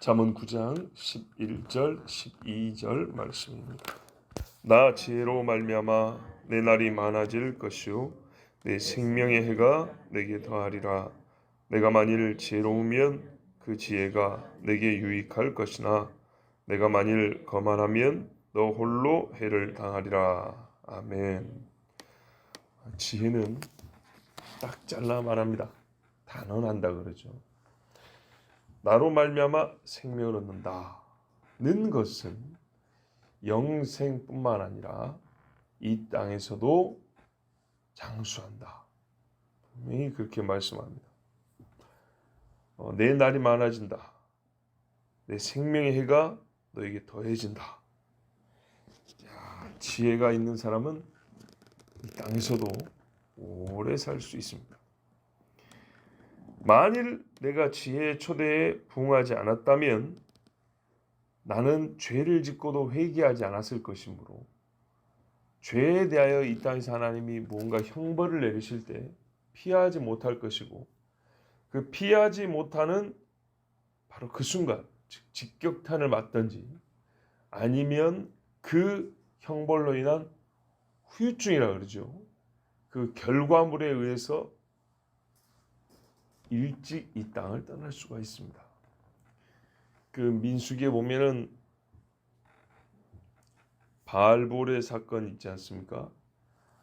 잠언 9장 11절 12절 말씀입니다. 나 지혜로 말미암아 내 날이 많아질 것이요 내 생명의 해가 내게 더하리라. 내가 만일 지혜로우면 그 지혜가 내게 유익할 것이나 내가 만일 거만하면 너 홀로 해를 당하리라. 아멘. 지혜는 딱 잘라 말합니다. 단언한다 그러죠. 나로 말미암아 생명을 얻는다는 것은 영생뿐만 아니라 이 땅에서도 장수한다. 분명히 그렇게 말씀합니다. 내 날이 많아진다. 내 생명의 해가 너에게 더해진다. 지혜가 있는 사람은 이 땅에서도 오래 살 수 있습니다. 만일 내가 지혜의 초대에 부응하지 않았다면 나는 죄를 짓고도 회개하지 않았을 것이므로 죄에 대하여 이 땅에서 하나님이 무언가 형벌을 내리실 때 피하지 못할 것이고 그 피하지 못하는 바로 그 순간 즉 직격탄을 맞든지 아니면 그 형벌로 인한 후유증이라 그러죠. 그 결과물에 의해서 일찍 이 땅을 떠날 수가 있습니다. 그 민수기에 보면은 바알볼의 사건 있지 않습니까?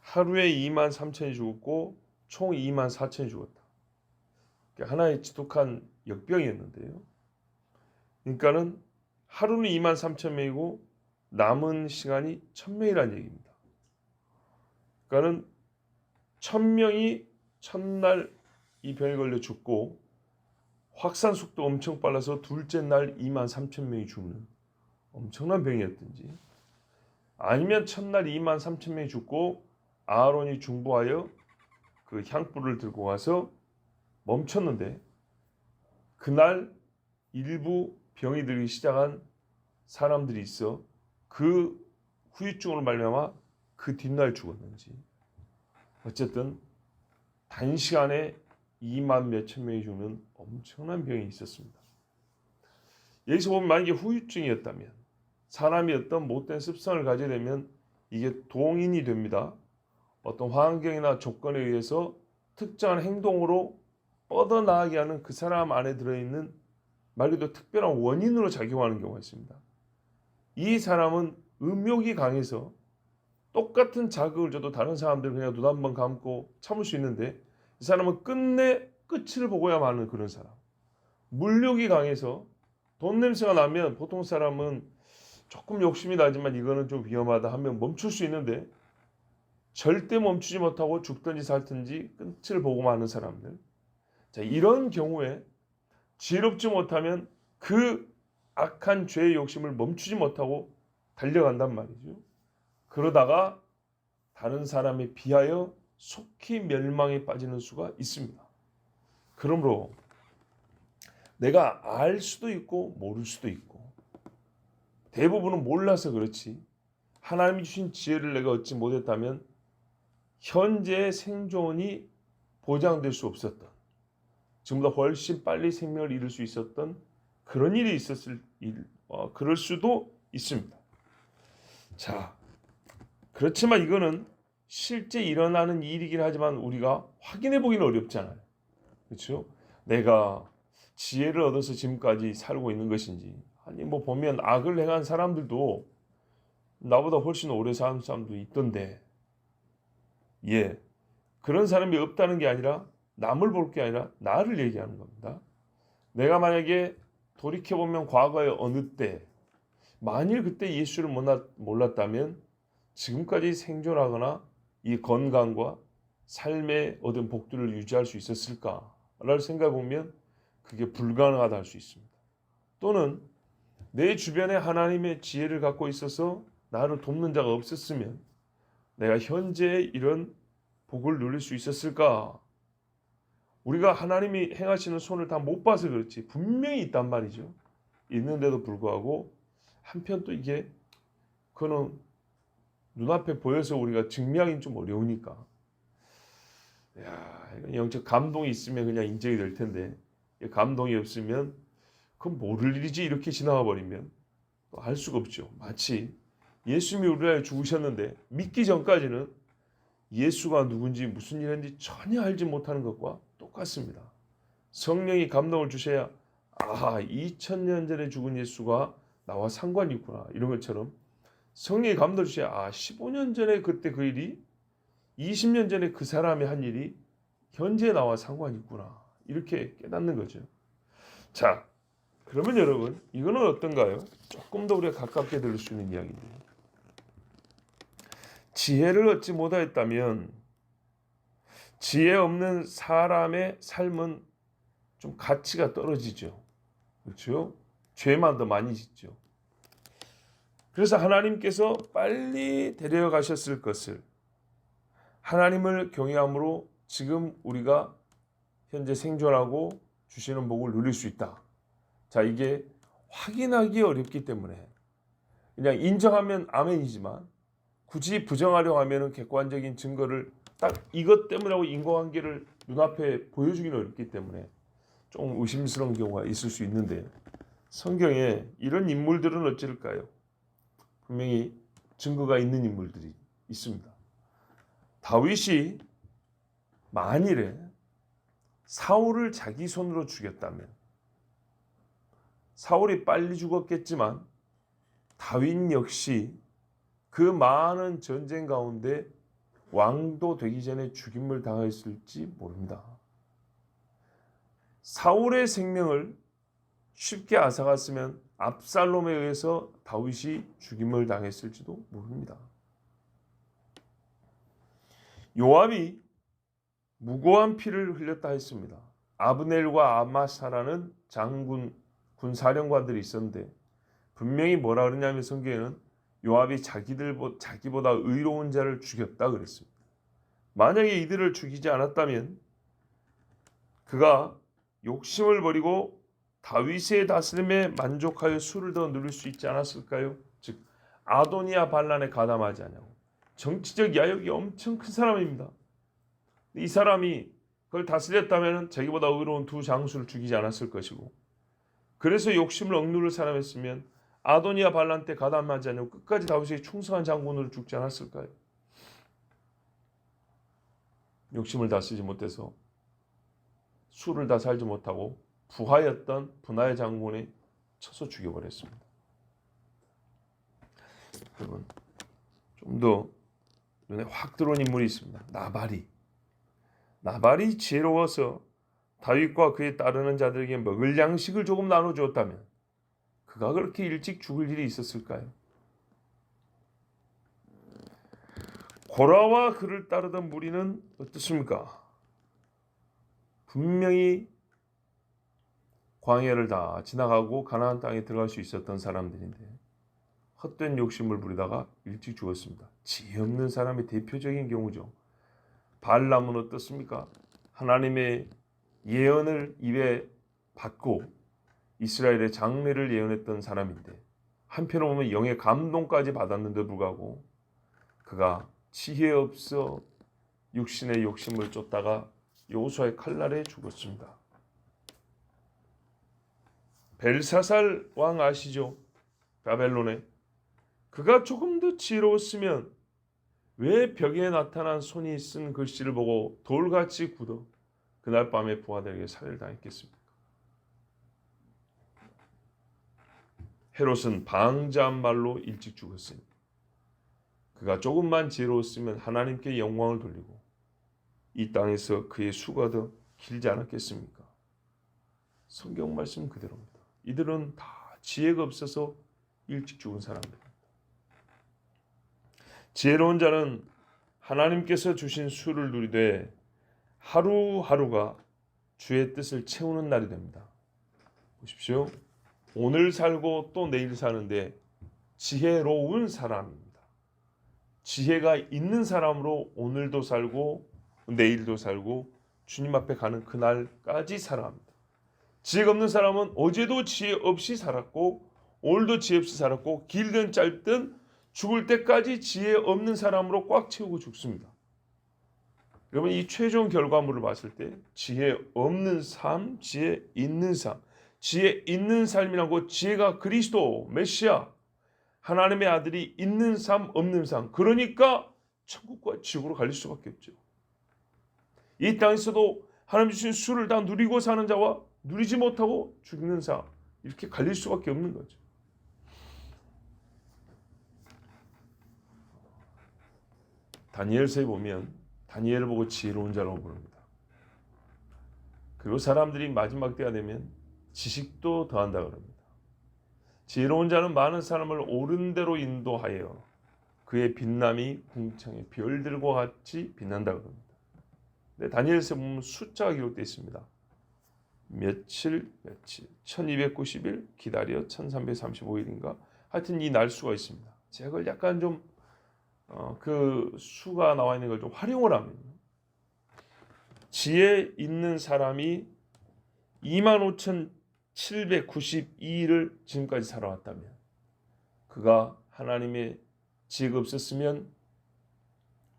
하루에 2만 3천이 죽었고 총 2만 4천이 죽었다. 하나의 지독한 역병이었는데요. 그러니까는 하루는 2만 3천 명이고 남은 시간이 1,000명이라는 얘기입니다. 그러니까는 1,000명이 첫날 이 병에 걸려 죽고 확산 속도 엄청 빨라서 둘째 날 2만 3천 명이 죽는 엄청난 병이었든지 아니면 첫날 2만 3천 명이 죽고 아론이 중보하여 그 향불을 들고 가서 멈췄는데 그날 일부 병이 들기 시작한 사람들이 있어 그 후유증으로 말미암아 그 뒷날 죽었는지 어쨌든 단시간에 2만 몇천 명이 죽는 엄청난 병이 있었습니다. 여기서 보면 만약에 후유증이었다면 사람이 어떤 못된 습성을 가지게 되면 이게 동인이 됩니다. 어떤 환경이나 조건에 의해서 특정한 행동으로 뻗어나가게 하는 그 사람 안에 들어있는 말 그대로 특별한 원인으로 작용하는 경우가 있습니다. 이 사람은 음욕이 강해서 똑같은 자극을 줘도 다른 사람들은 그냥 눈 한 번 감고 참을 수 있는데 이 사람은 끝내 끝을 보고야 마는 그런 사람. 물욕이 강해서 돈 냄새가 나면 보통 사람은 조금 욕심이 나지만 이거는 좀 위험하다 하면 멈출 수 있는데 절대 멈추지 못하고 죽든지 살든지 끝을 보고 마는 사람들. 자, 이런 경우에 지혜롭지 못하면 그 악한 죄의 욕심을 멈추지 못하고 달려간단 말이죠. 그러다가 다른 사람에 비하여 속히 멸망에 빠지는 수가 있습니다. 그러므로 내가 알 수도 있고 모를 수도 있고 대부분은 몰라서 그렇지 하나님이 주신 지혜를 내가 얻지 못했다면 현재의 생존이 보장될 수 없었던 지금보다 훨씬 빨리 생명을 잃을 수 있었던 그런 일이 그럴 수도 있습니다. 자, 그렇지만 이거는 실제 일어나는 일이긴 하지만 우리가 확인해 보기는 어렵잖아요. 그렇죠? 내가 지혜를 얻어서 지금까지 살고 있는 것인지 아니 뭐 보면 악을 행한 사람들도 나보다 훨씬 오래 사는 사람도 있던데 그런 사람이 없다는 게 아니라 남을 볼 게 아니라 나를 얘기하는 겁니다. 내가 만약에 돌이켜보면 과거의 어느 때 만일 그때 예수를 몰랐다면 지금까지 생존하거나 이 건강과 삶의 얻은 복들을 유지할 수 있었을까라는 생각해 보면 그게 불가능하다 할 수 있습니다. 또는 내 주변에 하나님의 지혜를 갖고 있어서 나를 돕는 자가 없었으면 내가 현재 이런 복을 누릴 수 있었을까? 우리가 하나님이 행하시는 손을 다 못 봐서 그렇지 분명히 있단 말이죠. 있는데도 불구하고 한편 또 이게 그거는 눈앞에 보여서 우리가 증명하기는 좀 어려우니까 영적 감동이 있으면 그냥 인정이 될 텐데 감동이 없으면 그건 모를 일이지 이렇게 지나가 버리면 또 할 수가 없죠. 마치 예수님이 우리를 위해 죽으셨는데 믿기 전까지는 예수가 누군지 무슨 일인지 전혀 알지 못하는 것과 똑같습니다. 성령이 감동을 주셔야 2000년 전에 죽은 예수가 나와 상관이 있구나 이런 것처럼 성령이 감동을 주셔야 15년 전에 그때 그 일이 20년 전에 그 사람이 한 일이 현재 나와 상관이 있구나 이렇게 깨닫는 거죠. 자, 그러면 여러분 이거는 어떤가요? 조금 더 우리가 가깝게 들을 수 있는 이야기입니다. 지혜를 얻지 못하였다면 지혜 없는 사람의 삶은 좀 가치가 떨어지죠. 그렇죠? 죄만 더 많이 짓죠. 그래서 하나님께서 빨리 데려가셨을 것을 하나님을 경외함으로 지금 우리가 현재 생존하고 주시는 복을 누릴 수 있다. 자, 이게 확인하기 어렵기 때문에 그냥 인정하면 아멘이지만 굳이 부정하려고 하면 객관적인 증거를 딱 이것 때문이라고 인과관계를 눈앞에 보여주기는 어렵기 때문에 좀 의심스러운 경우가 있을 수 있는데 성경에 이런 인물들은 어찌일까요? 분명히 증거가 있는 인물들이 있습니다. 다윗이 만일에 사울을 자기 손으로 죽였다면 사울이 빨리 죽었겠지만 다윗 역시 그 많은 전쟁 가운데 왕도 되기 전에 죽임을 당했을지 모릅니다. 사울의 생명을 쉽게 앗아갔으면 압살롬에 의해서 다윗이 죽임을 당했을지도 모릅니다. 요압이 무고한 피를 흘렸다 했습니다. 아브넬과 아마사라는 장군 군사령관들이 있었는데 분명히 뭐라 그러냐면 성경에는 요압이 자기보다 의로운 자를 죽였다 그랬습니다. 만약에 이들을 죽이지 않았다면 그가 욕심을 버리고 다윗의 다스림에 만족하여 수를 더 누릴 수 있지 않았을까요? 즉 아도니아 반란에 가담하지 않냐고. 정치적 야욕이 엄청 큰 사람입니다. 이 사람이 그걸 다스렸다면 자기보다 의로운 두 장수를 죽이지 않았을 것이고 그래서 욕심을 억누를 사람이었으면 아도니아 반란 때 가담하지 않고 끝까지 다윗에게 충성한 장군으로 죽지 않았을까요? 욕심을 다스리지 못해서 수를 다 살지 못하고 부하였던 분하의 장군이 쳐서 죽여버렸습니다. 여러분 좀 더 눈에 확 들어온 인물이 있습니다. 나발이 지혜로워서 다윗과 그에 따르는 자들에게 먹을 양식을 조금 나눠주었다면 그가 그렇게 일찍 죽을 일이 있었을까요? 고라와 그를 따르던 무리는 어떻습니까? 분명히 광야를 다 지나가고 가나안 땅에 들어갈 수 있었던 사람들인데 헛된 욕심을 부리다가 일찍 죽었습니다. 지혜 없는 사람의 대표적인 경우죠. 발람은 어떻습니까? 하나님의 예언을 입에 받고 이스라엘의 장래를 예언했던 사람인데 한편으로 보면 영의 감동까지 받았는데 불구하고 그가 지혜 없어 육신의 욕심을 쫓다가 여호수아의 칼날에 죽었습니다. 벨사살 왕 아시죠? 바벨론에 그가 조금 더 지혜로웠으면 왜 벽에 나타난 손이 쓴 글씨를 보고 돌같이 굳어 그날 밤에 부하들에게 살해를 당했겠습니까? 헤롯은 방자한 말로 일찍 죽었으니 그가 조금만 지혜로웠으면 하나님께 영광을 돌리고 이 땅에서 그의 수가 더 길지 않았겠습니까? 성경 말씀 그대로입니다. 이들은 다 지혜가 없어서 일찍 죽은 사람들입니다. 지혜로운 자는 하나님께서 주신 수를 누리되 하루하루가 주의 뜻을 채우는 날이 됩니다. 보십시오. 오늘 살고 또 내일 사는데 지혜로운 사람입니다. 지혜가 있는 사람으로 오늘도 살고 내일도 살고 주님 앞에 가는 그날까지 살아갑니다. 지혜가 없는 사람은 어제도 지혜 없이 살았고 오늘도 지혜 없이 살았고 길든 짧든 죽을 때까지 지혜 없는 사람으로 꽉 채우고 죽습니다. 여러분 이 최종 결과물을 봤을 때 지혜 없는 삶, 지혜 있는 삶, 지혜 있는 삶이라고 지혜가 그리스도 메시아 하나님의 아들이 있는 삶 없는 삶 그러니까 천국과 지옥으로 갈릴 수밖에 없죠. 이 땅에서도 하나님 주신 수를 다 누리고 사는 자와 누리지 못하고 죽는 자 이렇게 갈릴 수밖에 없는 거죠. 다니엘서에 보면 다니엘을 보고 지혜로운 자라고 부릅니다. 그리고 사람들이 마지막 때가 되면 지식도 더한다 그럽니다. 지혜로운 자는 많은 사람을 옳은 대로 인도하여 그의 빛남이 궁창의 별들과 같이 빛난다 그럽니다. 네, 다니엘서에 보면 숫자가 기록되어 있습니다. 며칠 1290일 기다려 1335일인가 하여튼 이 날수가 있습니다. 제가 그걸 약간 좀 그 수가 나와 있는 걸 좀 활용을 하면 지혜 있는 사람이 25,792일을 지금까지 살아왔다면 그가 하나님의 지혜가 없었으면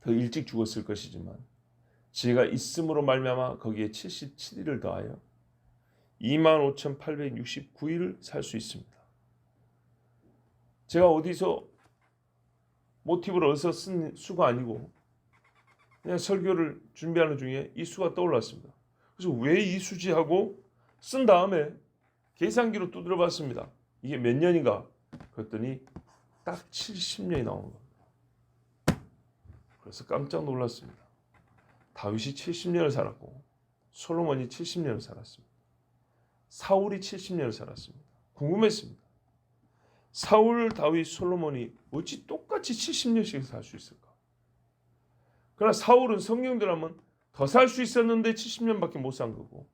더 일찍 죽었을 것이지만 지혜가 있음으로 말미암아 거기에 77일을 더하여 25,869일을 살 수 있습니다. 제가 어디서 모티브를 얻어서 쓴 수가 아니고 그냥 설교를 준비하는 중에 이 수가 떠올랐습니다. 그래서 왜 이 수지 하고 쓴 다음에 계산기로 두드려 봤습니다. 이게 몇 년인가? 그랬더니 딱 70년이 나온 겁니다. 그래서 깜짝 놀랐습니다. 다윗이 70년을 살았고 솔로몬이 70년을 살았습니다. 사울이 70년을 살았습니다. 궁금했습니다. 사울, 다윗, 솔로몬이 어찌 똑같이 70년씩 살 수 있을까? 그러나 사울은 성경대로 하면 더 살 수 있었는데 70년밖에 못 산 거고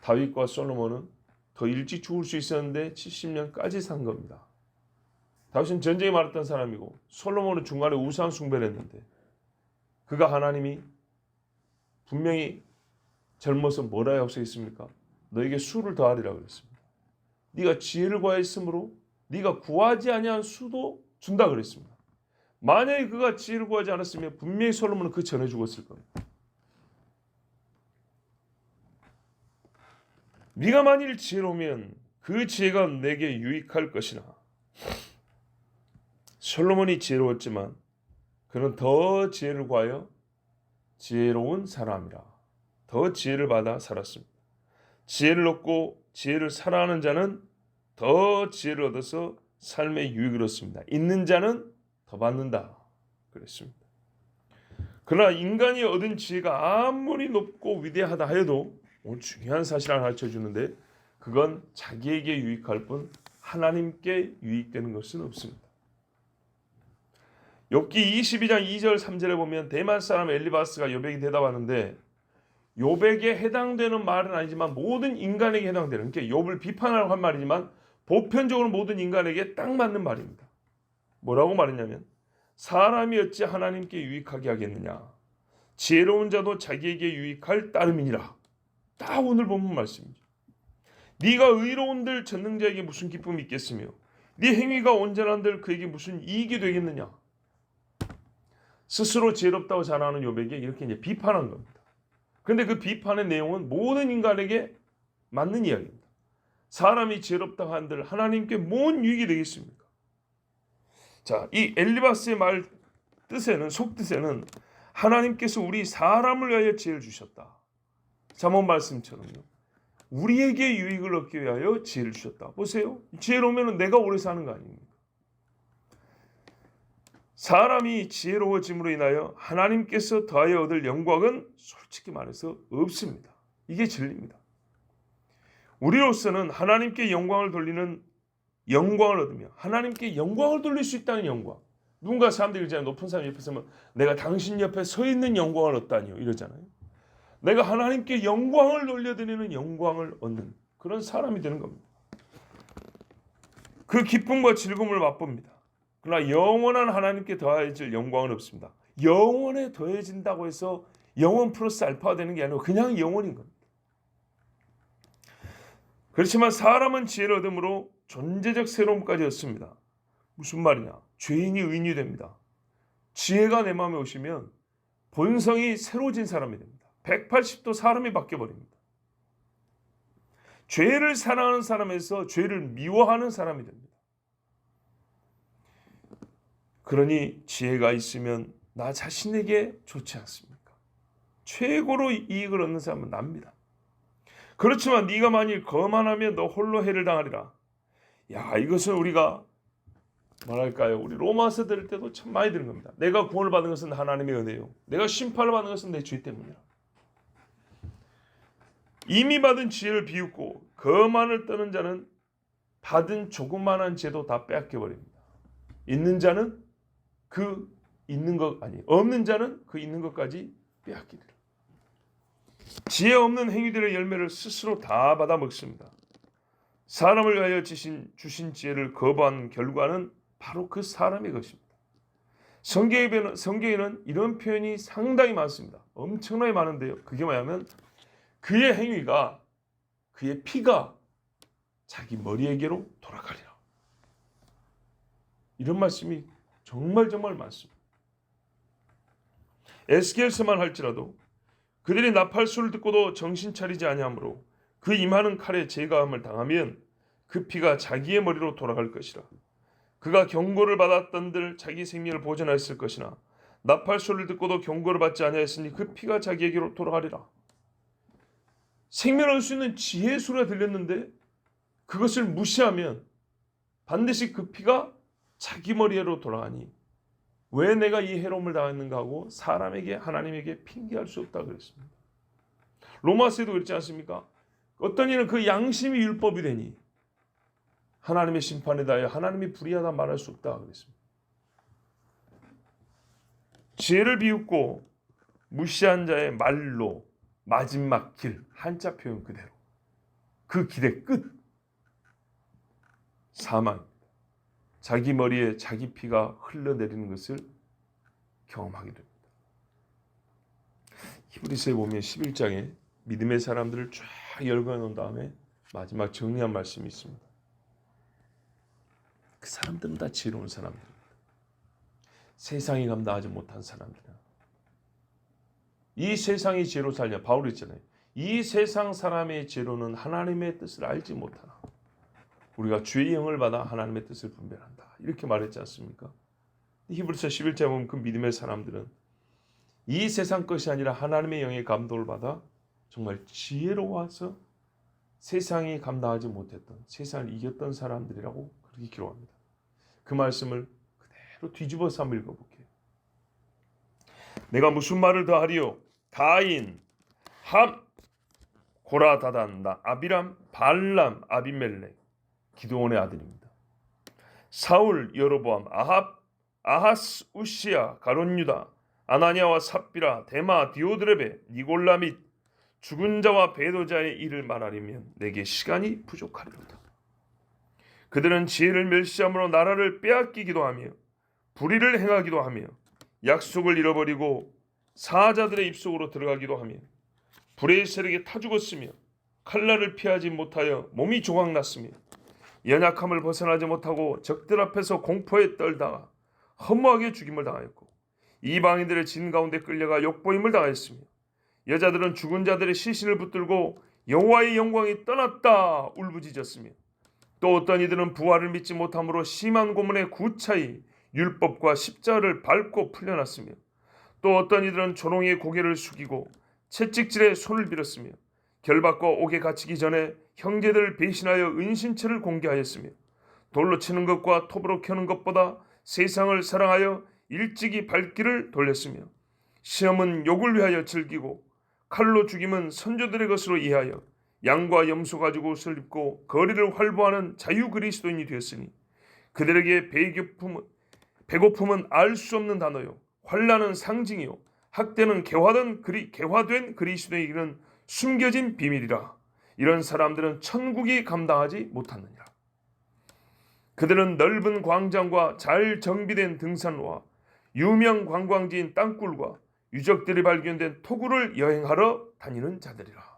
다윗과 솔로몬은 더 일찍 죽을 수 있었는데 70년까지 산 겁니다. 다윗은 전쟁에 말았던 사람이고 솔로몬은 중간에 우상 숭배를 했는데 그가 하나님이 분명히 젊어서 뭐라 약속했습니까? 너에게 수를 더하리라 그랬습니다. 네가 지혜를 구하였으므로 네가 구하지 아니한 수도 준다 그랬습니다. 만약에 그가 지혜를 구하지 않았으면 분명히 솔로몬은 그 전에 죽었을 겁니다. 네가 만일 지혜로우면 그 지혜가 내게 유익할 것이나 솔로몬이 지혜로웠지만 그는 더 지혜를 구하여 지혜로운 사람이라 더 지혜를 받아 살았습니다. 지혜를 얻고 지혜를 사랑하는 자는 더 지혜를 얻어서 삶의 유익을 얻습니다. 있는 자는 더 받는다 그랬습니다. 그러나 인간이 얻은 지혜가 아무리 높고 위대하다 하여도 오늘 중요한 사실을 가르쳐 주는데 그건 자기에게 유익할 뿐 하나님께 유익되는 것은 없습니다. 욥기 22장 2절 3절에 보면 대만 사람 엘리바스가 욥에게 대답하는데 욥에게 해당되는 말은 아니지만 모든 인간에게 해당되는 그러니까 욥을 비판하려고 한 말이지만 보편적으로 모든 인간에게 딱 맞는 말입니다. 뭐라고 말했냐면 사람이 어찌 하나님께 유익하게 하겠느냐 지혜로운 자도 자기에게 유익할 따름이니라. 딱 오늘 본문 말씀이죠. 네가 의로운들 전능자에게 무슨 기쁨이 있겠으며 네 행위가 온전한들 그에게 무슨 이익이 되겠느냐. 스스로 지혜롭다고 자랑하는 욥에게 이렇게 이제 비판한 겁니다. 그런데 그 비판의 내용은 모든 인간에게 맞는 이야기입니다. 사람이 지혜롭다고 한들 하나님께 뭔 유익이 되겠습니까? 자, 이 엘리바스의 말 뜻에는 속뜻에는 하나님께서 우리 사람을 위하여 지혜를 주셨다. 잠언 말씀처럼요. 우리에게 유익을 얻기 위하여 지혜를 주셨다. 보세요. 지혜로우면 내가 오래 사는 거 아닙니까? 사람이 지혜로워짐으로 인하여 하나님께서 더하여 얻을 영광은 솔직히 말해서 없습니다. 이게 진리입니다. 우리로서는 하나님께 영광을 돌리는 영광을 얻으며 하나님께 영광을 돌릴 수 있다는 영광. 누군가 사람들이 이제 높은 사람 옆에 서면 내가 당신 옆에 서 있는 영광을 얻다니요 이러잖아요. 내가 하나님께 영광을 돌려드리는 영광을 얻는 그런 사람이 되는 겁니다. 그 기쁨과 즐거움을 맛봅니다. 그러나 영원한 하나님께 더해질 영광은 없습니다. 영원에 더해진다고 해서 영원 플러스 알파가 되는 게 아니고 그냥 영원인 겁니다. 그렇지만 사람은 지혜를 얻음으로 존재적 새로움까지 얻습니다. 무슨 말이냐? 죄인이 의인이 됩니다. 지혜가 내 마음에 오시면 본성이 새로워진 사람이 됩니다. 180도 사람이 바뀌어버립니다. 죄를 사랑하는 사람에서 죄를 미워하는 사람이 됩니다. 그러니 지혜가 있으면 나 자신에게 좋지 않습니까? 최고로 이익을 얻는 사람은 납니다. 그렇지만 네가 만일 거만하면 너 홀로 해를 당하리라. 야, 이것은 우리가 뭐랄까요? 우리 로마서 들을 때도 참 많이 들은 겁니다. 내가 구원을 받은 것은 하나님의 은혜요. 내가 심판을 받은 것은 내 죄 때문이라. 이미 받은 지혜를 비웃고 거만을 떠는 자는 받은 조그만한 죄도 다 빼앗겨 버립니다. 있는 자는 그 있는 것 아니, 없는 자는 그 있는 것까지 빼앗기리라. 지혜 없는 행위들의 열매를 스스로 다 받아 먹습니다. 사람을 위하여 주신 지혜를 거부한 결과는 바로 그 사람의 것입니다. 성경에는 이런 표현이 상당히 많습니다. 엄청나게 많은데요. 그게 뭐냐면 그의 행위가, 그의 피가 자기 머리에게로 돌아가리라. 이런 말씀이 정말 많습니다. 에스겔서만 할지라도 그들이 나팔소를 듣고도 정신 차리지 아니하므로 그 임하는 칼에 제거함을 당하면 그 피가 자기의 머리로 돌아갈 것이라. 그가 경고를 받았던들 자기 생명을 보존하였을 것이나 나팔소를 듣고도 경고를 받지 아니하였으니 그 피가 자기에게로 돌아가리라. 생명을 얻을 수 있는 지혜의 소리가 들렸는데 그것을 무시하면 반드시 그 피가 자기 머리로 돌아가니 왜 내가 이 해로움을 당했는가 하고 사람에게 하나님에게 핑계할 수 없다 그랬습니다. 로마서에도 그렇지 않습니까? 어떤 이는 그 양심이 율법이 되니 하나님의 심판에 대하여 하나님이 불의하다 말할 수 없다 그랬습니다. 지혜를 비웃고 무시한 자의 말로 마지막 길, 한자 표현 그대로 그 길의 끝 사망입니다. 자기 머리에 자기 피가 흘러내리는 것을 경험하게 됩니다. 히브리서에 보면 11장에 믿음의 사람들을 쫙 열거해 놓은 다음에 마지막 정리한 말씀이 있습니다. 그 사람들은 다 지혜로운 사람들입니다. 세상이 감당하지 못한 사람들이야. 이 세상이 지혜로 살냐? 바울이 있잖아요. 이 세상 사람의 지혜로는 하나님의 뜻을 알지 못하나 우리가 주의 영을 받아 하나님의 뜻을 분별한다. 이렇게 말했지 않습니까? 히브리서 11장에 보면 그 믿음의 사람들은 이 세상 것이 아니라 하나님의 영의 감동을 받아 정말 지혜로워서 세상이 감당하지 못했던, 세상을 이겼던 사람들이라고 그렇게 기록합니다. 그 말씀을 그대로 뒤집어서 한번 읽어볼게요. 내가 무슨 말을 더하리요? 가인, 함, 고라, 다단, 아비람, 발람, 아비멜렉, 기드온의 아들입니다. 사울, 여로보암, 아합, 아하스, 우시야, 가론유다, 아나니아와 삽비라, 데마, 디오드레베, 니골라 및 죽은 자와 배도자의 일을 말하려면 내게 시간이 부족하리로다. 그들은 지혜를 멸시함으로 나라를 빼앗기기도 하며 불의를 행하기도 하며 약속을 잃어버리고 사자들의 입속으로 들어가기도 하며 불의 세력에 타 죽었으며 칼날을 피하지 못하여 몸이 조각났으며 연약함을 벗어나지 못하고 적들 앞에서 공포에 떨다가 허무하게 죽임을 당하였고 이방인들의 진 가운데 끌려가 욕보임을 당하였으며 여자들은 죽은 자들의 시신을 붙들고 여호와의 영광이 떠났다 울부짖었으며 또 어떤 이들은 부활을 믿지 못함으로 심한 고문에 구차히 율법과 십자가를 밟고 풀려났으며 또 어떤 이들은 조롱의 고개를 숙이고 채찍질에 손을 빌었으며 결박과 옥에 갇히기 전에 형제들을 배신하여 은신처를 공개하였으며 돌로 치는 것과 톱으로 켜는 것보다 세상을 사랑하여 일찍이 발길을 돌렸으며 시험은 욕을 위하여 즐기고 칼로 죽임은 선조들의 것으로 이해하여 양과 염소 가지고 옷을 입고 거리를 활보하는 자유 그리스도인이 되었으니 그들에게 배고픔은 알 수 없는 단어요 환난은 상징이요 학대는 개화된 그리스도에게는 숨겨진 비밀이라. 이런 사람들은 천국이 감당하지 못하느니라. 그들은 넓은 광장과 잘 정비된 등산로와 유명 관광지인 땅굴과 유적들이 발견된 토구를 여행하러 다니는 자들이라.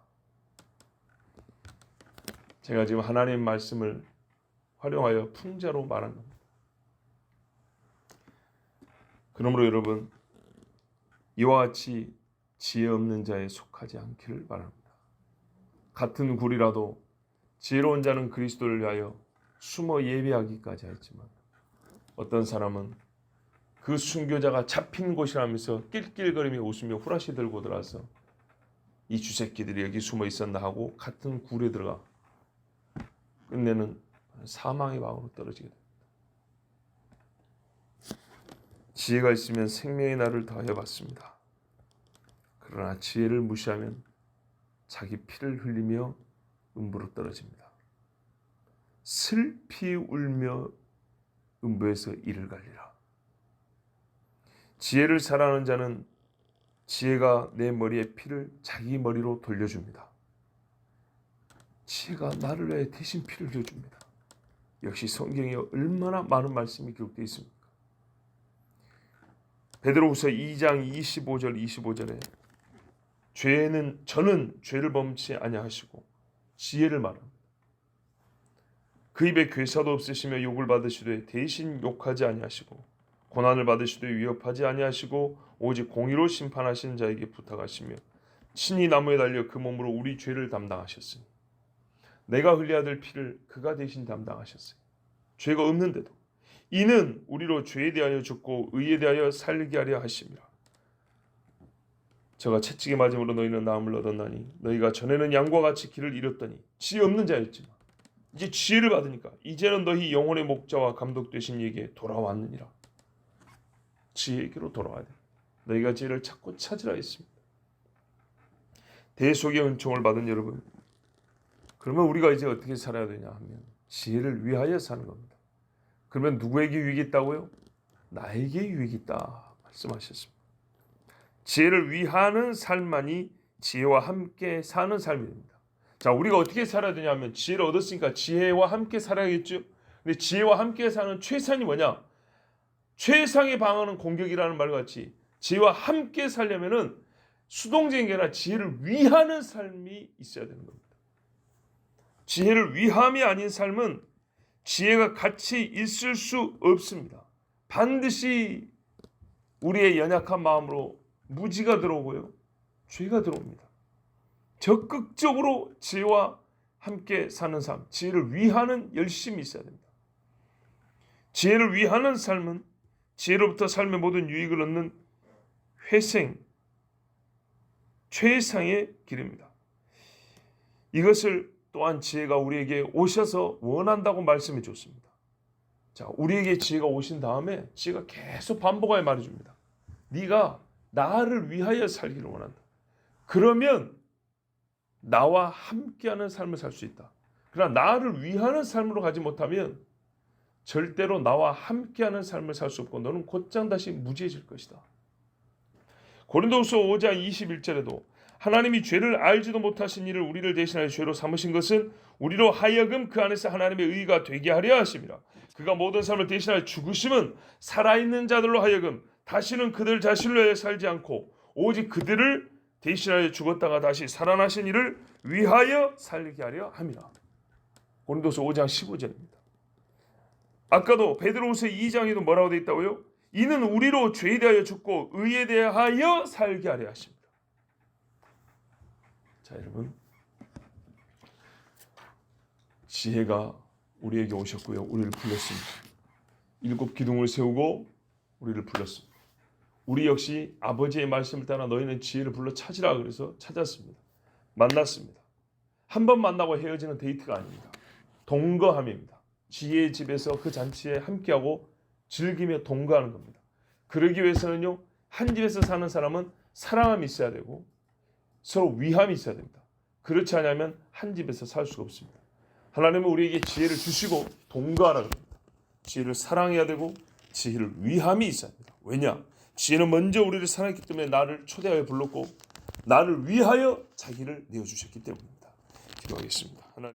제가 지금 하나님의 말씀을 활용하여 풍자로 말한 겁니다. 그러므로 여러분, 이와 같이 지혜 없는 자에 속하지 않기를 바랍니다. 같은 굴이라도 지혜로운 자는 그리스도를 위하여 숨어 예배하기까지 하였지만 어떤 사람은 그 순교자가 잡힌 곳이라면서 낄낄거리며 웃으며 후라시 들고 들어와서 이 쥐새끼들이 여기 숨어 있었나 하고 같은 굴에 들어가 끝내는 사망의 방으로 떨어지게 됩니다. 지혜가 있으면 생명의 날을 더하여 받습니다. 그러나 지혜를 무시하면 자기 피를 흘리며 음부로 떨어집니다. 슬피 울며 음부에서 이를 갈리라. 지혜를 사랑하는 자는 지혜가 내 머리에 피를 자기 머리로 돌려줍니다. 지혜가 나를 위해 대신 피를 흘려줍니다. 역시 성경에 얼마나 많은 말씀이 기록되어 있습니까? 베드로후서 2장 25절에 저는 죄를 범치 아니하시고 지혜를 말합니다. 그 입에 괴사도 없으시며 욕을 받으시되 대신 욕하지 아니하시고 고난을 받으시되 위협하지 아니하시고 오직 공의로 심판하시는 자에게 부탁하시며 친히 나무에 달려 그 몸으로 우리 죄를 담당하셨으니 내가 흘려야 될 피를 그가 대신 담당하셨어요. 죄가 없는데도 이는 우리로 죄에 대하여 죽고 의에 대하여 살게 하려 하심이라. 저가 채찍에 맞음으로 너희는 나음을 얻었나니 너희가 전에는 양과 같이 길을 잃었더니 지혜 없는 자였지만 이제 지혜를 받으니까 이제는 너희 영혼의 목자와 감독 되신 이에게 돌아왔느니라. 지혜에게로 돌아와야 돼. 너희가 지혜를 찾고 찾으라 했습니다. 대속의 은총을 받은 여러분, 그러면 우리가 이제 어떻게 살아야 되냐 하면 지혜를 위하여 사는 겁니다. 그러면 누구에게 유익이 있다고요? 나에게 유익이 있다 말씀하셨습니다. 지혜를 위하는 삶만이 지혜와 함께 사는 삶입니다. 자, 우리가 어떻게 살아야 되냐 하면 지혜를 얻었으니까 지혜와 함께 살아야겠죠. 근데 지혜와 함께 사는 최상이 뭐냐? 최상의 방어는 공격이라는 말과 같이 지혜와 함께 살려면은 수동적인 게 아니라 지혜를 위하는 삶이 있어야 되는 겁니다. 지혜를 위함이 아닌 삶은 지혜가 같이 있을 수 없습니다. 반드시 우리의 연약한 마음으로 무지가 들어오고요. 죄가 들어옵니다. 적극적으로 지혜와 함께 사는 삶, 지혜를 위하는 열심이 있어야 됩니다. 지혜를 위하는 삶은 지혜로부터 삶의 모든 유익을 얻는 회생, 최상의 길입니다. 이것을 또한 지혜가 우리에게 오셔서 원한다고 말씀해 줬습니다. 자, 우리에게 지혜가 오신 다음에 지혜가 계속 반복하여 말해줍니다. 네가 나를 위하여 살기를 원한다. 그러면 나와 함께하는 삶을 살 수 있다. 그러나 나를 위하는 삶으로 가지 못하면 절대로 나와 함께하는 삶을 살 수 없고 너는 곧장 다시 무지해질 것이다. 고린도후서 5장 21절에도 하나님이 죄를 알지도 못하신 이를 우리를 대신하여 죄로 삼으신 것은 우리로 하여금 그 안에서 하나님의 의가 되게 하려 하심이라. 그가 모든 삶을 대신하여 죽으심은 살아있는 자들로 하여금 다시는 그들 자신을 위하여 살지 않고 오직 그들을 대신하여 죽었다가 다시 살아나신 이를 위하여 살게 하려 함이라. 고린도서 5장 15절입니다. 아까도 베드로후서 2장에도 뭐라고 되어 있다고요? 이는 우리로 죄에 대하여 죽고 의에 대하여 살게 하려 하십니다. 자, 여러분, 지혜가 우리에게 오셨고요. 우리를 불렀습니다. 7 기둥을 세우고 우리를 불렀습니다. 우리 역시 아버지의 말씀을 따라 너희는 지혜를 불러 찾으라 그래서 찾았습니다. 만났습니다. 한 번 만나고 헤어지는 데이트가 아닙니다. 동거함입니다. 지혜의 집에서 그 잔치에 함께하고 즐기며 동거하는 겁니다. 그러기 위해서는요, 한 집에서 사는 사람은 사랑함이 있어야 되고 서로 위함이 있어야 됩니다. 그렇지 않으면 한 집에서 살 수가 없습니다. 하나님은 우리에게 지혜를 주시고 동거하라 그럽니다. 지혜를 사랑해야 되고 지혜를 위함이 있어야 됩니다. 왜냐? 지혜는 먼저 우리를 사랑했기 때문에 나를 초대하여 불렀고 나를 위하여 자기를 내어주셨기 때문입니다. 기도하겠습니다. 하나님.